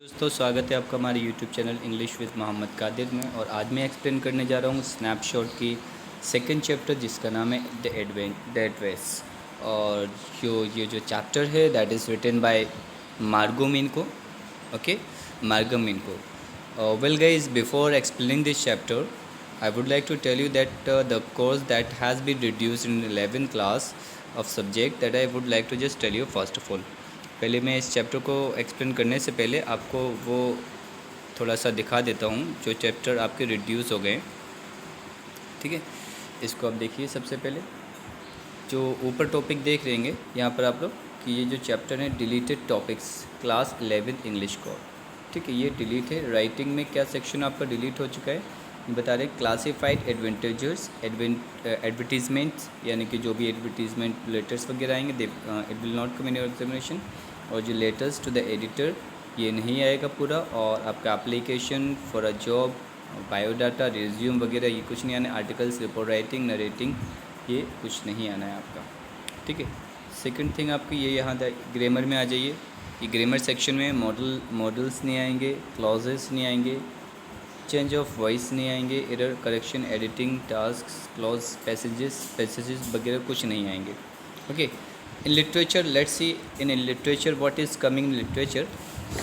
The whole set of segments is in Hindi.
दोस्तों स्वागत है आपका हमारे YouTube channel English with Mohammad Qadir में। और आज मैं एक्सप्लेन करने जा रहा हूँ स्नैपशॉट की सेकंड चैप्टर जिसका नाम है द एड्रेस। और ये जो चैप्टर है दैट इज़ रिटन बाय मार्गो मिनको। ओके, मार्गो मिनको। Well guys, before explaining this chapter I would like to tell you that the course that has been reduced in 11th class of subject that I would like to just tell you first of all। पहले मैं इस चैप्टर को एक्सप्लेन करने से पहले आपको वो थोड़ा सा दिखा देता हूँ जो चैप्टर आपके रिड्यूस हो गए। ठीक है, इसको आप देखिए। सबसे पहले जो ऊपर टॉपिक देख रहेंगे यहाँ पर आप लोग कि ये जो चैप्टर है deleted topics class 11th English course. ठीक है, ये डिलीट है। राइटिंग में क्या सेक्शन आपका डिलीट हो चुका है बता रहे। क्लासिफाइड एडवांटेजेस एडवर्टीजमेंट्स, यानी कि जो भी एडवर्टीजमेंट लेटर्स वगैरह आएंगे it will not come in your examination. और जो लेटर्स टू द एडिटर ये नहीं आएगा पूरा। और आपका application for a job, biodata, resume वगैरह ये कुछ नहीं आना है। आर्टिकल्स, रिपोर्ट राइटिंग, नरेटिंग ये कुछ नहीं आना है आपका। ठीक है। सेकंड थिंग आपकी ये यहाँ ग्रामर में आ जाइए। ये ग्रामर सेक्शन में मॉडल्स नहीं आएंगे, क्लॉजेस नहीं आएंगे, चेंज ऑफ वॉइस नहीं आएंगे, error correction, editing, task, clause, passages वगैरह कुछ नहीं आएंगे। Okay. In literature let's see in literature what is coming in literature,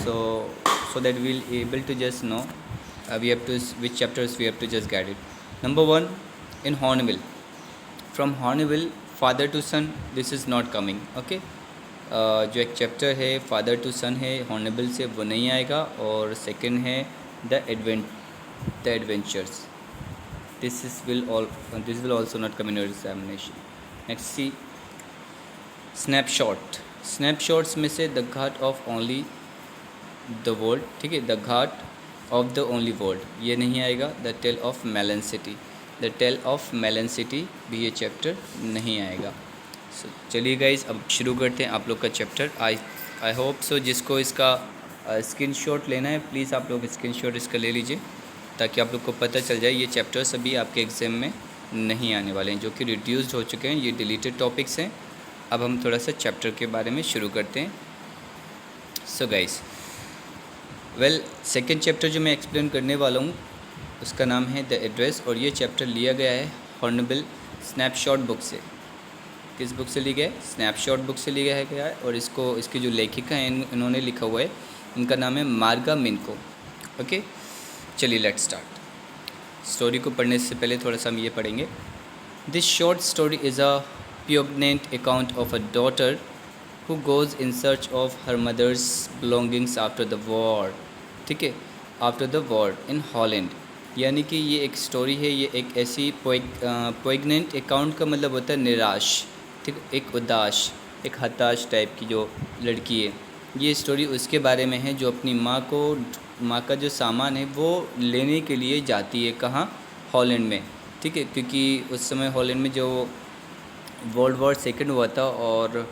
so that we'll able to just know we have to which chapters we have to just get it. Number 1 in Hornbill, from Hornbill father to son, this is not coming. Okay, जो एक चैप्टर है फादर टू सन है हॉर्नेबल से वो नहीं आएगा। और सेकंड है the adventures, this will also not come in your examination. Next, see snapshots में से the ghat of only the world. ठीक है, the ghat of the only world ये नहीं आएगा। The tale of melon city भी ये चैप्टर नहीं आएगा। चलिए गाइज अब शुरू करते हैं आप लोग का चैप्टर। आई होप सो जिसको इसका स्क्रीनशॉट लेना है प्लीज़ आप लोग स्क्रीनशॉट इसका ले लीजिए ताकि आप लोग को पता चल जाए ये चैप्टर्स अभी आपके एग्ज़ाम में नहीं आने वाले हैं, जो कि रिड्यूस्ड हो चुके हैं। ये डिलीटेड टॉपिक्स हैं। अब हम थोड़ा सा चैप्टर के बारे में शुरू करते हैं। So guys, well second chapter जो मैं एक्सप्लेन करने वाला हूँ उसका नाम है द एड्रेस। और ये चैप्टर लिया गया है हॉर्नबिल स्नैपशॉट बुक से। किस बुक से लिया गया है? स्नैपशॉट बुक से लिया गया है। और इसकी जो लेखिका हैं इन्होंने लिखा हुआ है, इनका नाम है मार्गा मिनको। ओके, चलिए लेट्स स्टार्ट। स्टोरी को पढ़ने से पहले थोड़ा सा हम ये पढ़ेंगे। This short story is a poignant account of a daughter who goes in search of her mother's belongings after the war। ठीक है, after the war in Holland. यानी कि ये एक स्टोरी है, ये एक ऐसी पोइगनेंट अकाउंट का मतलब होता है निराश। ठीक, एक उदास, एक हताश टाइप की जो लड़की है। ये स्टोरी उसके बारे में है जो अपनी माँ का जो सामान है वो लेने के लिए जाती है। कहाँ? हॉलैंड में। ठीक है, क्योंकि उस समय हॉलैंड में जो वर्ल्ड वॉर सेकंड हुआ था और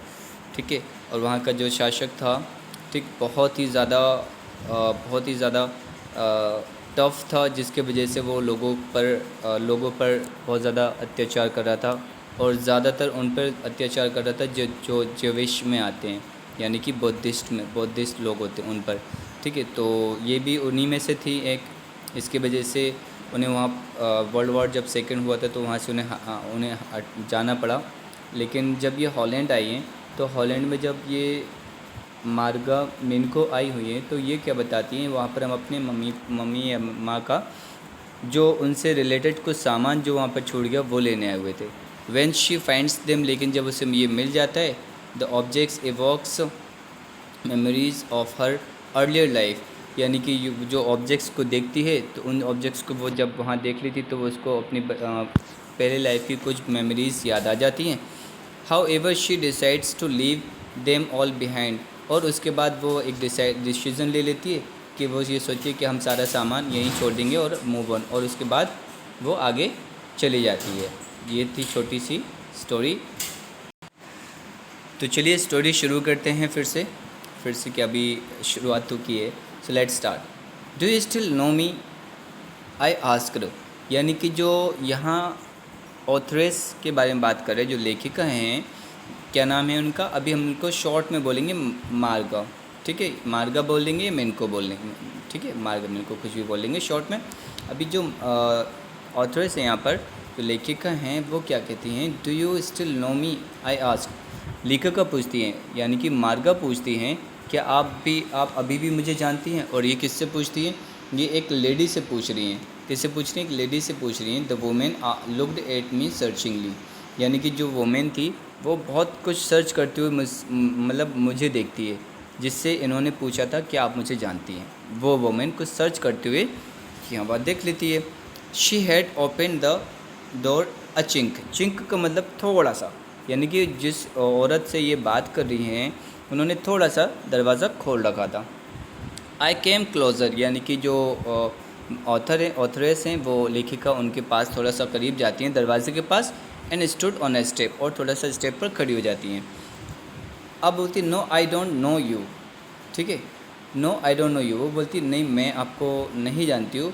ठीक है, और वहाँ का जो शासक था ठीक बहुत ही ज़्यादा टफ़ था, जिसके वजह से वो लोगों पर बहुत ज़्यादा अत्याचार कर रहा था। और ज़्यादातर उन पर अत्याचार कर रहा था जो ज्यूइश में आते हैं, यानी कि बौद्धिस्ट लोग होते हैं उन पर। ठीक है, तो ये भी उन्हीं में से थी एक। इसकी वजह से उन्हें वहाँ वर्ल्ड वॉर जब सेकंड हुआ था तो वहाँ से उन्हें जाना पड़ा। लेकिन जब ये हॉलैंड आई हैं तो हॉलैंड में जब ये मार्गा मिनको आई हुई है तो ये क्या बताती हैं, वहाँ पर हम अपने मम्मी या माँ का जो उनसे रिलेटेड कुछ सामान जो वहाँ पर छूट गया वो लेने आए हुए थे। व्हेन शी फाइंड्स देम, लेकिन जब उसे ये मिल जाता है, the objects evokes memories of her earlier life. यानी कि जो ऑब्जेक्ट्स को देखती है तो उन ऑब्जेक्ट्स को वो जब वहाँ देख लेती तो वो उसको अपनी पहले लाइफ की कुछ मेमोरीज़ याद आ जाती हैं। However she decides to leave them all behind. और उसके बाद वो एक डिसीज़न ले लेती है कि वो ये सोचिए कि हम सारा सामान यहीं छोड़ देंगे और मूव ऑन। और उसके बाद वो आगे चली जाती है। ये थी छोटी सी स्टोरी। तो चलिए स्टोरी शुरू करते हैं फिर से कि अभी शुरुआत तो की है। So let's start. Do you still know me, I asked. यानी कि जो यहाँ ऑथरेस के बारे में बात कर रहे हैं, जो लेखिका हैं, क्या नाम है उनका, अभी हम उनको शॉर्ट में बोलेंगे मार्गा। ठीक है, मार्गा बोल देंगे, मेनको बोल देंगे, ठीक है, मार्गा मेनको कुछ भी बोल देंगे शॉर्ट में। अभी जो ऑथर्स हैं यहाँ पर, जो लेखिका हैं, वो क्या कहती हैं, do you still know me I ask. लेखिका पूछती हैं, यानी कि मार्गा पूछती हैं, क्या आप अभी भी मुझे जानती हैं। और ये किससे पूछती हैं, ये एक लेडी से पूछ रही हैं। किससे पूछ रही हैं, एक लेडी से पूछ रही हैं। The woman looked at me searchingly, यानी कि जो वुमेन थी वो बहुत कुछ सर्च करते हुए मतलब मुझे देखती है, जिससे इन्होंने पूछा था कि आप मुझे जानती हैं। वो वुमेन कुछ सर्च करते हुए यहाँ बात देख लेती है। She had open the door a chink. Chink का मतलब थोड़ा सा, यानी कि जिस औरत से ये बात कर रही हैं उन्होंने थोड़ा सा दरवाज़ा खोल रखा था। आई केम क्लोज़र, यानी कि जो ऑथरेस हैं, वो लेखिका, उनके पास थोड़ा सा करीब जाती हैं दरवाजे के पास। And stood on a step, और थोड़ा सा स्टेप पर खड़ी हो जाती हैं। अब बोलती no I don't know you, ठीक है, no I don't know you, वो बोलती नहीं मैं आपको नहीं जानती हूँ।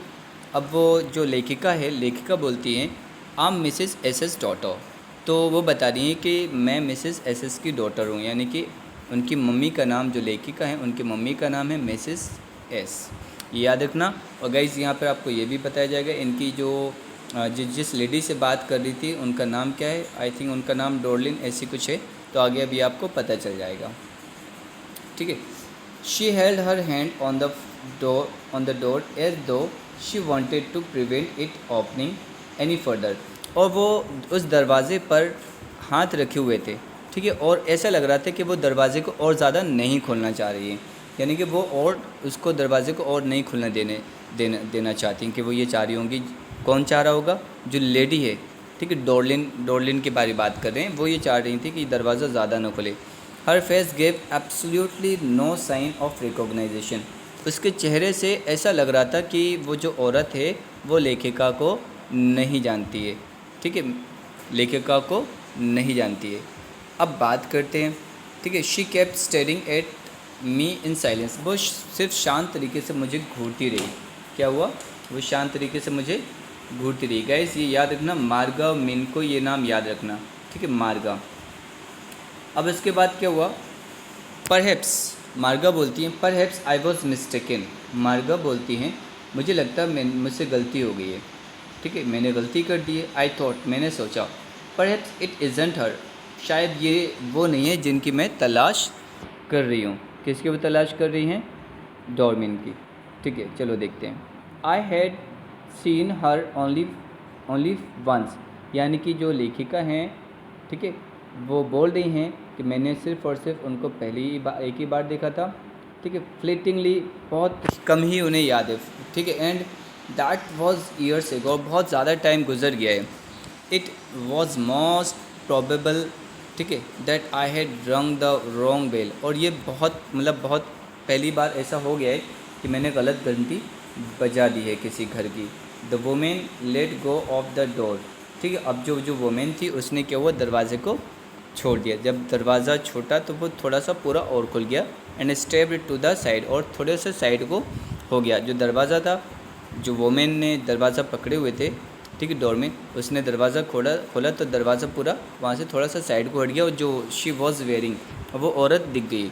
अब वो जो लेखिका है, लेखिका बोलती हैं आम मिसेस एस डॉटर, तो वो बता रही हैं कि मैं मिसेस एस की डॉटर हूँ, यानी कि उनकी मम्मी का नाम, जो लेखिका है उनकी मम्मी का नाम है मिसेस एस, ये याद रखना। और गाइस यहाँ पर आपको ये भी बताया जाएगा इनकी जो जिस लेडी से बात कर रही थी उनका नाम क्या है। आई थिंक उनका नाम डोरलिन ऐसी कुछ है, तो आगे अभी आपको पता चल जाएगा, ठीक है। She held her hand on the door as though she wanted to prevent it opening any further, और वो उस दरवाज़े पर हाथ रखे हुए थे, ठीक है, और ऐसा लग रहा था कि वो दरवाज़े को और ज़्यादा नहीं खोलना चाह रही है, यानी कि वो और उसको दरवाज़े को और नहीं खुलने देना चाहती हैं, कि वो ये चाह रही होंगी। कौन चाह रहा होगा, जो लेडी है, ठीक है, डोरलिन के बारे बात कर रहे हैं, वो ये चाह रही थी कि दरवाज़ा ज़्यादा न खुले। Her face gave absolutely no sign of recognisation, उसके चेहरे से ऐसा लग रहा था कि वो जो औरत है वो लेखिका को नहीं जानती है, ठीक है, लेखिका को नहीं जानती है। अब बात करते हैं, ठीक है। She kept staring at me in silence, वो सिर्फ शांत तरीके से मुझे घूरती रही। क्या हुआ, वो शांत तरीके से मुझे घूरती रही। गाइस ये याद रखना, मार्गा मिनको, ये नाम याद रखना, ठीक है, मार्गा। अब इसके बाद क्या हुआ, परहैप्स, मार्गा बोलती हैं परहैप्स आई वॉज मिस्टेकन, मार्गा बोलती हैं मुझे लगता है मुझसे गलती हो गई है, ठीक है, मैंने गलती कर दी है। आई थॉट, मैंने सोचा, परहैप्स इट इज़ंट हर, शायद ये वो नहीं है जिनकी मैं तलाश कर रही हूँ। किसकी वो तलाश कर रही हैं, डॉर्मिन की, ठीक है, चलो देखते हैं। I had seen her only once, यानी कि जो लेखिका हैं, ठीक है, वो बोल रही हैं कि मैंने सिर्फ़ और सिर्फ उनको एक ही बार देखा था, ठीक है, फ्लिटिंगली, बहुत कम ही उन्हें याद है, ठीक है। And that was years ago, बहुत ज़्यादा टाइम गुजर गया है। इट वाज मोस्ट प्रोबेबल, ठीक है, दैट आई हैड रंग द रॉन्ग बेल, और ये बहुत बहुत पहली बार ऐसा हो गया है कि मैंने गलत घंटी बजा दी है किसी घर की। The women let go of the door, ठीक है, अब जो वुमेन थी उसने क्या हुआ, दरवाजे को छोड़ दिया। जब दरवाज़ा छोटा तो वो थोड़ा सा पूरा और खुल गया। And stepped to the side, और थोड़े से साइड को हो गया। जो दरवाज़ा था, जो वुमेन ने दरवाज़ा पकड़े हुए थे, ठीक है, डोर में, उसने दरवाज़ा खोला तो दरवाज़ा पूरा वहाँ से थोड़ा सा साइड को हट गया। और जो शी वॉज़ वेयरिंग, वो औरत दिख गई।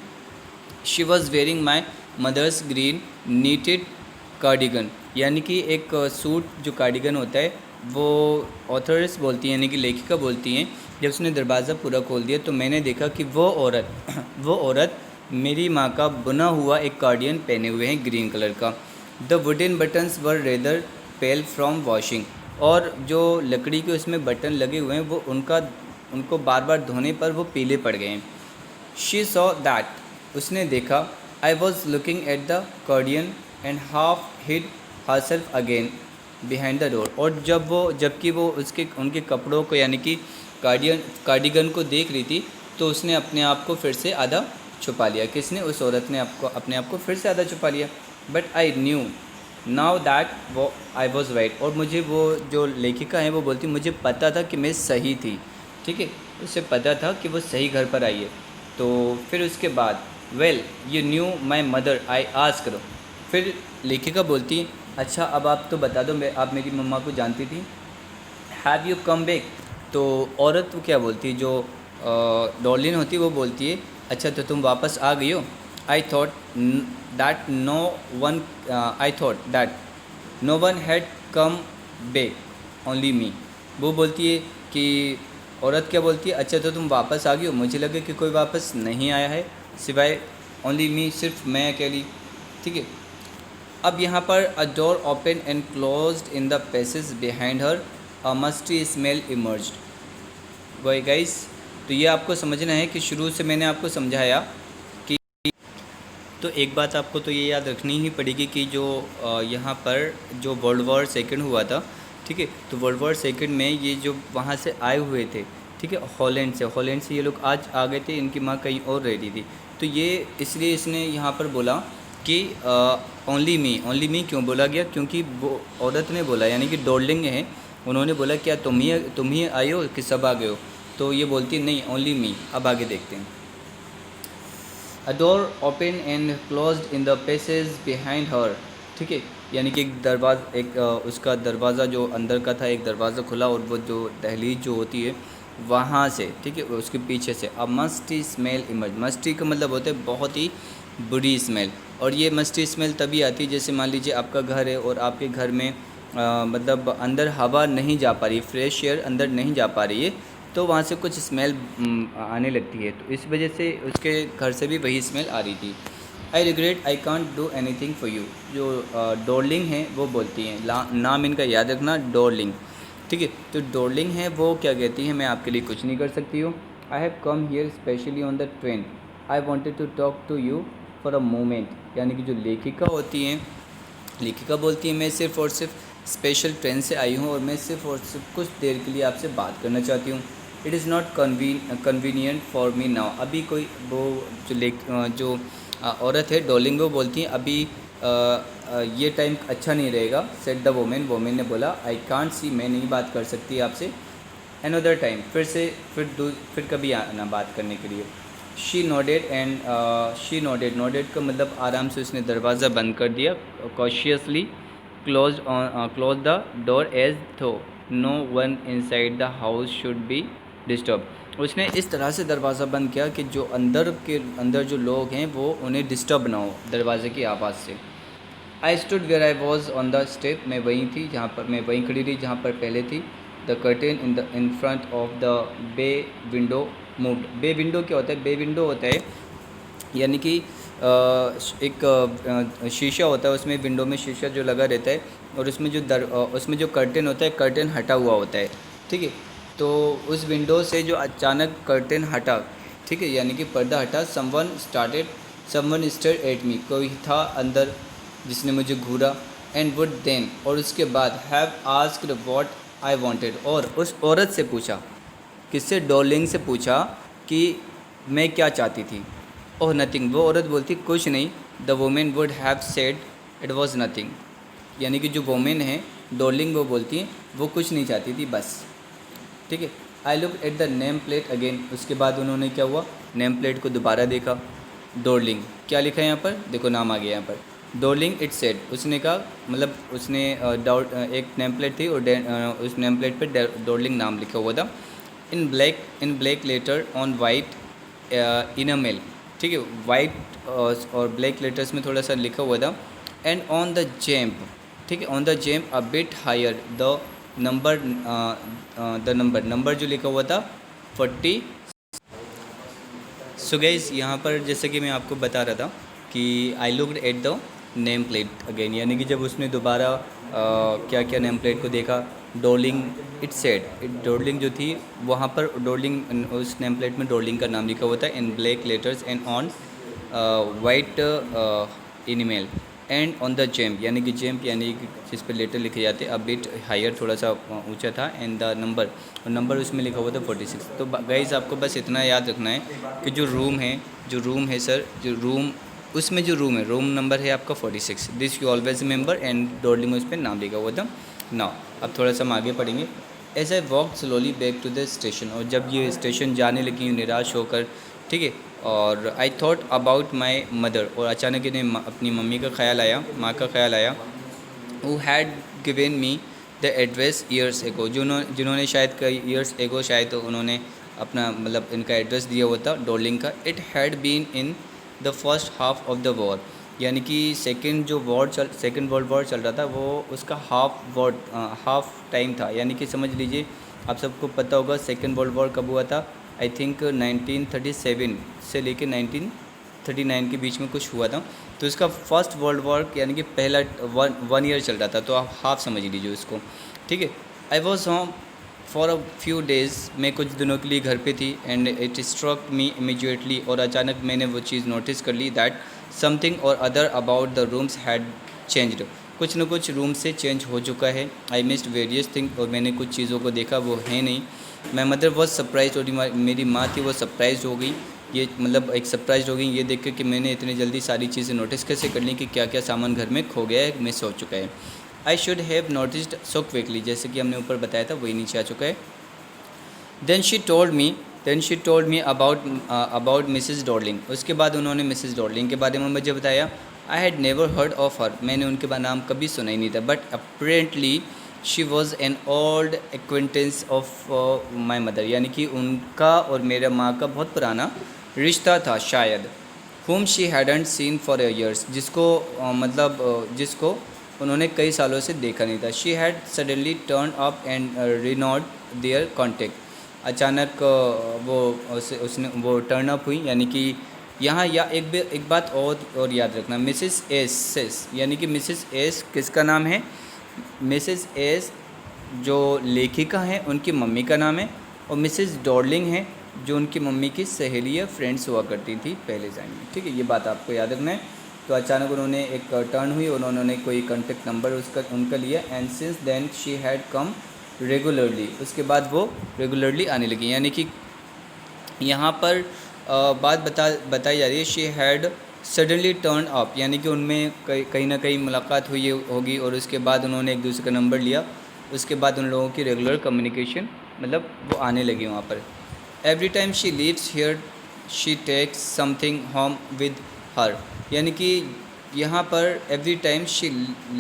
She was wearing my mother's green knitted cardigan, यानी कि एक सूट जो कार्डिगन होता है, वो ऑथर्स बोलती हैं, यानी कि लेखिका बोलती हैं, जब उसने दरवाज़ा पूरा खोल दिया तो मैंने देखा कि वो औरत मेरी माँ का बुना हुआ एक कार्डिगन पहने हुए हैं ग्रीन कलर का। The wooden buttons were rather pale from washing, और जो लकड़ी के उसमें बटन लगे हुए हैं वो उनको बार बार धोने पर वो पीले पड़ गए हैं। शी सॉ दैट, उसने देखा, I was looking at the cardigan and half hid herself again behind the door, और जबकि वो उनके कपड़ों को, यानी कि कार्डिगन को देख रही थी, तो उसने अपने आप को फिर से आधा छुपा लिया। किसने, उस औरत ने अपने आप को फिर से आधा छुपा लिया। But I knew now that वो आई वॉज राइट, और मुझे वो जो लेखिका है वो बोलती, मुझे पता था कि मैं सही थी, ठीक है, उसे पता था कि वो सही घर पर आई है। तो फिर उसके बाद well you knew my mother I ask करो, फिर लेखिका बोलती, अच्छा अब आप तो बता दो, आप मेरी मम्मा को जानती थी। हैव यू कम बैक, तो औरत वो क्या बोलती है, जो डॉर्लिन होती है वो बोलती है, अच्छा तो तुम वापस आ गई हो। I thought that no one I thought that no one had come back only me. वो बोलती है कि औरत क्या बोलती है, अच्छा तो तुम वापस आ गई हो, मुझे लगे कि कोई वापस नहीं आया है सिवाय ओनली मी, सिर्फ मैं अकेली। ठीक है। अब यहाँ पर अ door open and closed in the passage behind her, a musty smell emerged. वही गाइस, तो ये आपको समझना है कि शुरू से मैंने आपको समझाया कि, तो एक बात आपको तो ये याद रखनी ही पड़ेगी कि जो यहाँ पर जो वर्ल्ड वॉर सेकंड हुआ था, ठीक है, तो वर्ल्ड वॉर सेकंड में ये जो वहाँ से आए हुए थे, ठीक है, हॉलैंड से ये लोग आज आ गए थे, इनकी माँ कहीं और रहती थी। तो ये इसलिए इसने यहाँ पर बोला कि ओनली मी क्यों बोला गया, क्योंकि वो औरत ने बोला, यानी कि डॉर्लिंग है, उन्होंने बोला क्या तुम ही आए हो कि सब आ गए हो, तो ये बोलती नहीं ओनली मी। अब आगे देखते हैं। अ door open and closed in the passage behind her, ठीक है, यानी कि उसका दरवाज़ा जो अंदर का था, एक दरवाज़ा खुला और वो जो दहलीज जो होती है वहाँ से, ठीक है, उसके पीछे से अ मस्टी स्मेल इमर्ज। मस्टी का मतलब होता है बहुत ही बुरी स्मेल, और ये मस्टी स्मेल तभी आती है जैसे मान लीजिए आपका घर है और आपके घर में मतलब अंदर हवा नहीं जा पा रही, फ्रेश एयर अंदर नहीं जा पा रही है, तो वहाँ से कुछ स्मेल आने लगती है, तो इस वजह से उसके घर से भी वही स्मेल आ रही थी। I regret I can't do any thing for you, जो डॉर्लिंग है वो बोलती हैं, नाम इनका याद रखना, डॉर्लिंग, ठीक है। तो डॉर्लिंग है वो क्या कहती है, मैं आपके लिए कुछ नहीं कर सकती हूँ। I have come here specially on the train, I wanted to talk to you for a moment, यानी कि जो लेखिका होती हैं, लेखिका बोलती है मैं सिर्फ़ और सिर्फ स्पेशल ट्रेन से आई हूँ और मैं सिर्फ और सिर्फ कुछ देर के लिए आपसे बात करना चाहती हूँ। It is not convenient for me now, अभी कोई वो जो औरत है डॉर्लिंग, वो बोलती हैं अभी ये टाइम अच्छा नहीं रहेगा। सेट द वोमेन ने बोला आई कांट सी, मैं नहीं बात कर सकती आपसे। अनदर टाइम, फिर कभी आना बात करने के लिए। शी नोडेड का मतलब आराम से उसने दरवाज़ा बंद कर दिया। Cautiously close the door as though no one inside the house should be disturb. उसने इस तरह से दरवाज़ा बंद किया कि जो अंदर जो लोग हैं वो उन्हें डिस्टर्ब ना हो दरवाज़े की आवाज़ से। I stood where I was on the step, मैं वहीं खड़ी रही जहाँ पर पहले थी। The curtain in front of the bay window moved. Bay window क्या होता है? बे विंडो होता है यानी कि एक शीशा होता है, उसमें विंडो में शीशा जो लगा रहता है, और उसमें जो कर्टेन होता है, कर्टेन हटा हुआ होता है, ठीक है। तो उस विंडो से जो अचानक कर्टेन हटा, ठीक है, यानी कि पर्दा हटा, समवन स्टेयर्ड एट मी, कोई था अंदर जिसने मुझे घूरा, एंड वुड देन, और उसके बाद have asked what I wanted, और उस औरत से पूछा, किससे? डॉर्लिंग से पूछा कि मैं क्या चाहती थी। ओह नथिंग, वो औरत बोलती कुछ नहीं। The women would have said it was nothing, यानी कि जो वोमेन है डॉर्लिंग, वो बोलती हैं वो कुछ नहीं चाहती थी, बस, ठीक है। I look at the name plate again, उसके बाद उन्होंने क्या हुआ, नेम प्लेट को दोबारा देखा। डॉर्लिंग क्या लिखा है यहाँ पर, देखो नाम आ गया यहाँ पर, डॉर्लिंग इट सेड, उसने कहा, मतलब उसने एक नेम प्लेट थी और उस नेम प्लेट पर डॉर्लिंग नाम लिखा हुआ था, in black letter on white enamel, ठीक है, वाइट और ब्लैक लेटर्स में थोड़ा सा लिखा हुआ था। एंड ऑन द जैम्प, ठीक है, on the jamb a bit higher the number जो लिखा हुआ था 40। सो गाइस, यहाँ पर जैसे कि मैं आपको बता रहा था कि I looked at the name plate again, यानी कि जब उसने दोबारा क्या क्या नेम प्लेट को देखा, डॉर्लिंग इट सेड, डॉर्लिंग जो थी वहाँ पर डॉर्लिंग, उस नेम प्लेट में डॉर्लिंग का नाम लिखा हुआ था in black letters and on white enamel, and on the jamb, यानी कि जेम्प यानी कि जिस पर लेटर लिखे जाते हैं, अब बिट हायर थोड़ा सा ऊंचा था, एंड द नंबर, और नंबर उसमें लिखा हुआ था 46। तो गाइस आपको बस इतना याद रखना है कि जो रूम है सर, जो रूम, उसमें जो रूम नंबर है आपका 46, this you always remember, and Darling उस पर नाम लिखा हुआ था। नाउ अब थोड़ा सा हम आगे पढ़ेंगे। As I walk slowly back to the station, और जब ये स्टेशन जाने लगी निराश होकर, ठीक है, और I thought about my mother, और अचानक इन्हें अपनी मम्मी का ख्याल आया, माँ का ख्याल आया, who had given me the address years ago, जिन्होंने शायद कई ईयर्स एगो शायद उन्होंने अपना मतलब इनका एड्रेस दिया हुआ था डॉर्लिंग का। It had been in the first half of the war, यानी कि सेकेंड वर्ल्ड वॉर चल रहा था, वो उसका हाफ टाइम था। यानी कि समझ लीजिए, आप सबको पता होगा सेकेंड वर्ल्ड वॉर कब हुआ था, आई थिंक 1937 से लेकर 1939 के बीच में कुछ हुआ था। तो इसका फर्स्ट वर्ल्ड वॉर यानी कि पहला वन ईयर चल रहा था, तो आप हाफ समझ लीजिए उसको, ठीक है। I was home for a few days, मैं कुछ दिनों के लिए घर पे थी, and it struck me immediately, और अचानक मैंने वो चीज़ नोटिस कर ली, that something or other about the rooms had changed, कुछ न कुछ रूम से चेंज हो चुका है। आई मिस्ड वेरियस थिंग, और मैंने कुछ चीज़ों को देखा वो है नहीं। माई मदर वॉज सरप्राइज, और मेरी माँ थी वो सरप्राइज हो गई, ये मतलब एक सरप्राइज हो गई ये देख कर कि मैंने इतनी जल्दी सारी चीज़ें नोटिस कैसे कर ली कि क्या क्या सामान घर में खो गया है, मिस हो चुका है। I should have noticed so quickly, जैसे कि हमने ऊपर बताया था वही नीचे आ चुका है। Then she told me about Mrs Darling, उसके बाद उन्होंने मिसेस डॉर्लिंग के बारे में मुझे बताया। I had never heard of her, मैंने उनके नाम कभी सुना ही नहीं था, but apparently she was an old acquaintance of my mother, यानी कि उनका और मेरे माँ का बहुत पुराना रिश्ता था शायद। whom she hadn't seen for a years, जिसको उन्होंने कई सालों से देखा नहीं था। She had suddenly turn up and renewed their contact, अचानक उसने वो टर्न अप हुई, यानी कि यहाँ या एक बात और याद रखना, मिसेस एस, यानी कि मिसेस एस किसका नाम है, मिसेस एस जो लेखिका हैं उनकी मम्मी का नाम है, और मिसेस डॉर्लिंग है जो उनकी मम्मी की सहेली या फ्रेंड्स हुआ करती थी पहले टाइम में, ठीक है, ये बात आपको याद रखना है। तो अचानक उन्होंने एक टर्न हुई और उन्होंने कोई कॉन्टेक्ट नंबर उनका लिया, and since then she had come regularly, उसके बाद वो रेगुलरली आने लगी। यानी कि यहाँ पर बात बताई जा रही है, she had suddenly turn up, यानी कि उनमें कहीं ना कहीं मुलाकात हुई होगी, और उसके बाद उन्होंने एक दूसरे का नंबर लिया, उसके बाद उन लोगों की रेगुलर कम्युनिकेशन मतलब वो आने लगी वहाँ पर। Every time she leaves here she takes something home with her, यानी कि यहाँ पर every time she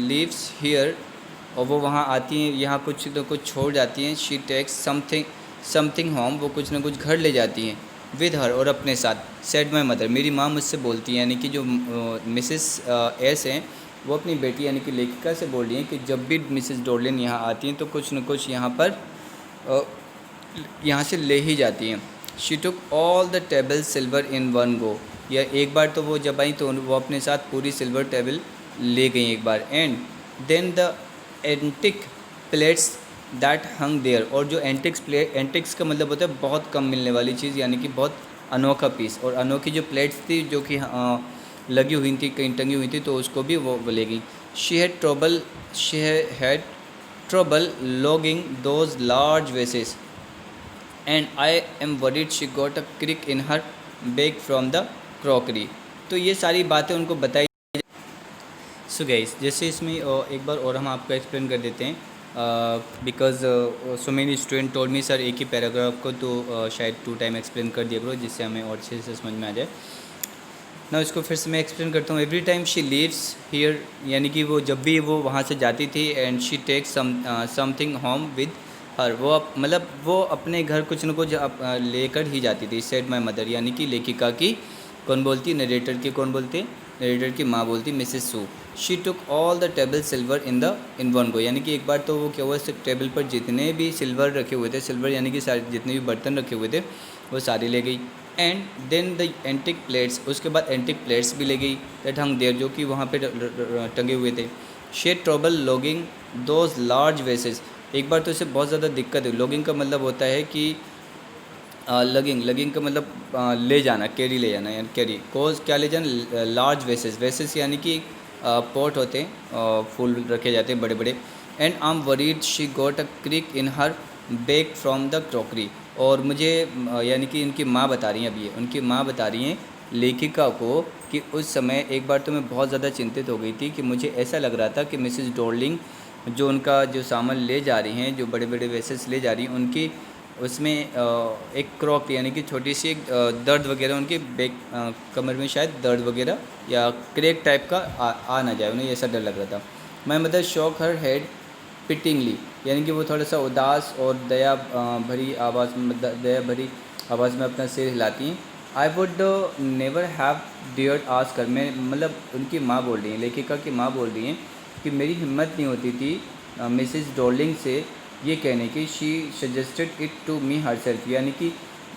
leaves here, और वो वहाँ आती हैं, यहाँ कुछ तो कुछ छोड़ जाती हैं, शी टेक्स समथिंग होम, वो कुछ ना कुछ घर ले जाती हैं, विद हर और अपने साथ। सेड माई मदर, मेरी माँ मुझसे बोलती हैं, यानी कि जो मिसेस एस हैं वो अपनी बेटी यानी कि लेखिका से बोल रही हैं कि जब भी मिसेस डॉर्लिन यहाँ आती हैं तो कुछ न कुछ यहाँ पर यहाँ से ले ही जाती हैं। She took all the table silver in one गो, या एक बार तो वो जब आई तो वो अपने साथ पूरी सिल्वर टेबल ले गई एक बार। And then the antique plates that hung there, और जो एंटिक्स का मतलब होता है बहुत कम मिलने वाली चीज़, यानी कि बहुत अनोखा पीस, और अनोखी जो प्लेट्स थी जो कि लगी हुई थी, कहीं टंगी हुई थी, तो उसको भी वो ले गई। She had trouble lugging those large vases, and I am worried she got a crick in her back from the crockery. तो ये सारी बातें उनको बताई। सो गाइस, जैसे इसमें एक बार और हम आपको एक्सप्लेन कर देते हैं, because so many student told me sir एक ही पैराग्राफ को तो शायद 2 टाइम एक्सप्लेन कर दिया करो, जिससे हमें और अच्छे से समझ में आ जाए ना। इसको फिर से मैं एक्सप्लेन करता हूँ। Every time she leaves here, यानी कि वो जब भी वो वहाँ से जाती थी, and she takes something home with her, वो मतलब वो अपने घर कुछ न कुछ लेकर ही जाती थी। सेड माई मदर, यानी कि लेखिका की कौन बोलती, नरेटर की कौन बोलती, नरेटर की माँ बोलती, Mrs Sue. She took all the table silver in one go, यानी कि एक बार तो वो क्या हुआ, टेबल पर जितने भी सिल्वर रखे हुए थे, सिल्वर यानी कि सारे जितने भी बर्तन रखे हुए थे वो सारे ले गई। And then the antique plates, उसके बाद एंटिक प्लेट्स भी ले गई, दैट हंग देयर, जो कि वहाँ पे टंगे हुए थे। She trouble lugging those large vases, एक बार तो इसे बहुत ज़्यादा दिक्कत है। लॉगिंग का मतलब होता है कि लगिंग का मतलब ले जाना, कैरी ले जाना, यानी कैरी कोज क्या ले जाना, लार्ज वेसेस यानी कि पॉट होते हैं, फूल रखे जाते हैं बड़े बड़े। And I am worried she got a crick in her back from the crockery, और मुझे यानी कि इनकी माँ बता रही हैं, अभी उनकी माँ बता रही हैं लेखिका को कि उस समय एक बार तो मैं बहुत ज़्यादा चिंतित हो गई थी कि मुझे ऐसा लग रहा था कि मिसेस डॉर्लिंग जो उनका जो सामान ले जा रही हैं, जो बड़े बड़े वेसेस ले जा रही हैं, उनकी उसमें एक क्रॉक यानी कि छोटी सी एक दर्द वगैरह उनके बैक कमर में शायद दर्द वगैरह या क्रैक टाइप का आ ना जाए, उन्हें ऐसा डर लग रहा था। My mother shook her head pityingly, यानी कि वो थोड़ा सा उदास और दया भरी आवाज़ में अपना सिर हिलाती हैं। I would never have dared ask her, मैं मतलब उनकी माँ बोल रही हैं, लेखिका की माँ बोल रही हैं कि मेरी हिम्मत नहीं होती थी मिसिस डॉर्लिंग से ये कहने की, she suggested it to me herself, यानी कि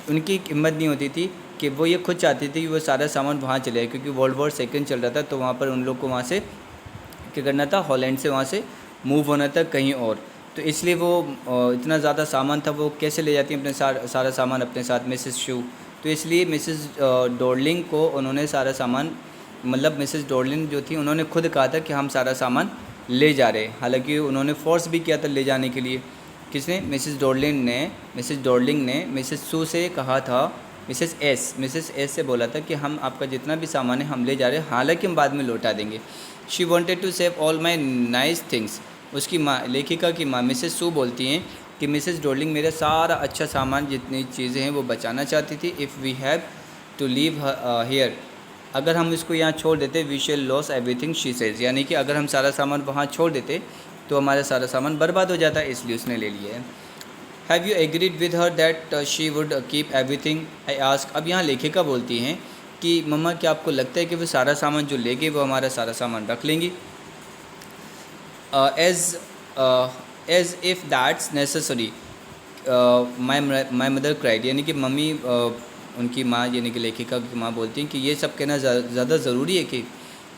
उनकी हिम्मत नहीं होती थी कि वो ये खुद चाहती थी कि वो सारा सामान वहाँ चले जाए, क्योंकि वर्ल्ड वॉर सेकेंड चल रहा था, तो वहाँ पर उन लोग को वहाँ से क्या करना था, हॉलैंड से वहाँ से मूव होना था कहीं और। तो इसलिए वो इतना ज़्यादा सामान था, वो कैसे ले जाती हैं अपने सारा सामान अपने साथ, मिसेस शू। तो इसलिए मिसेस डॉर्लिंग को उन्होंने सारा सामान, मतलब मिसेस डॉर्लिंग जो थी उन्होंने खुद कहा था कि हम सारा सामान ले जा रहे हैं, हालांकि उन्होंने फोर्स भी किया था ले जाने के लिए। किसने? मिसेस डॉर्लिंग ने मिसेस सू से कहा था, मिसेस एस से बोला था कि हम आपका जितना भी सामान है हम ले जा रहे हैं, हालांकि हम बाद में लौटा देंगे। She wanted to save all my nice things. उसकी माँ, लेखिका की माँ मिसेस सू बोलती हैं कि मिसेस डॉर्लिंग मेरा सारा अच्छा सामान जितनी चीज़ें हैं वो बचाना चाहती थी। If we have to leave here, अगर हम इसको यहाँ छोड़ देते, we shall lose everything she says, यानी कि अगर हम सारा सामान वहाँ छोड़ देते तो हमारा सारा सामान बर्बाद हो जाता, इसलिए उसने ले लिया है। Have you agreed with her that she would keep everything, I ask. अब यहाँ लेखिका बोलती हैं कि मम्मा क्या आपको लगता है कि वो सारा सामान जो ले गए वो हमारा सारा सामान रख लेंगी? As if that's necessary my mother cried, यानी कि मम्मी उनकी माँ यानी कि लेखिका की माँ बोलती हैं कि ये सब कहना ज़्यादा ज़रूरी है कि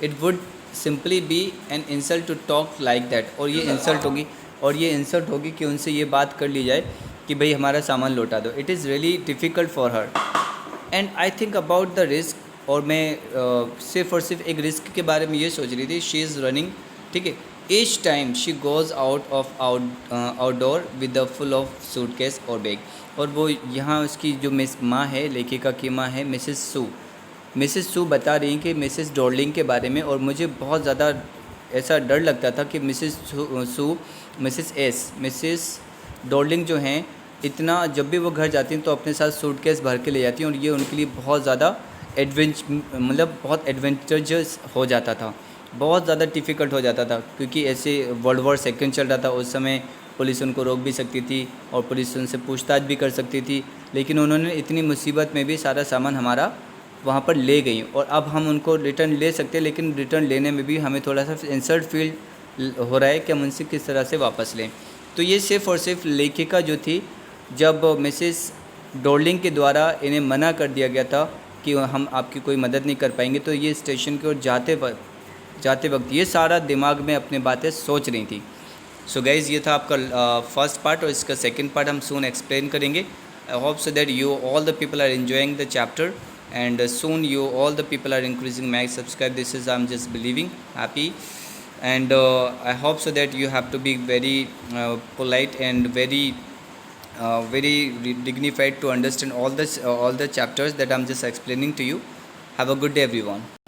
it would simply be an insult to talk like that, और ये इंसल्ट होगी कि उनसे ये बात कर ली जाए कि भाई हमारा सामान लौटा दो। It is really difficult for her and I think about the risk, और मैं सिर्फ़ और सिर्फ एक रिस्क के बारे में ये सोच रही थी। शी इज़ रनिंग, ठीक है, each time she goes outdoor with the full of suitcase और बैग। और वो यहाँ उसकी जो माँ है, लेखिका की माँ है मिसेस सू बता रही हैं कि मिसेस डॉर्लिंग के बारे में, और मुझे बहुत ज़्यादा ऐसा डर लगता था कि मिसेस डॉर्लिंग जो हैं, इतना जब भी वो घर जाती हैं तो अपने साथ सूटकेस भर के ले जाती हैं, और ये उनके लिए बहुत ज़्यादा बहुत एडवेंचरस हो जाता था, बहुत ज़्यादा डिफ़िकल्ट हो जाता था, क्योंकि ऐसे वर्ल्ड वॉर सेकेंड चल रहा था उस समय, पुलिस उनको रोक भी सकती थी और पुलिस उनसे पूछताछ भी कर सकती थी, लेकिन उन्होंने इतनी मुसीबत में भी सारा सामान हमारा वहाँ पर ले गई, और अब हम उनको रिटर्न ले सकते हैं, लेकिन रिटर्न लेने में भी हमें थोड़ा सा इंसल्ट फील हो रहा है कि हम उनसे किस तरह से वापस लें। तो ये सिर्फ़ और सिर्फ लेखिका जो थी, जब मिसेस डॉर्लिंग के द्वारा इन्हें मना कर दिया गया था कि हम आपकी कोई मदद नहीं कर पाएंगे, तो ये स्टेशन की ओर जाते वक्त ये सारा दिमाग में अपनी बातें सोच रही थी। सो गाइज़, ये था आपका फर्स्ट पार्ट, और इसका सेकंड पार्ट हम सून एक्सप्लेन करेंगे। I hope so that you all the people are enjoying the chapter, and soon you all the people are increasing my subscribe. This is, I'm just believing happy, and I hope so that you have to be very polite and very dignified to understand all the chapters that I'm just explaining to you. Have a good day everyone.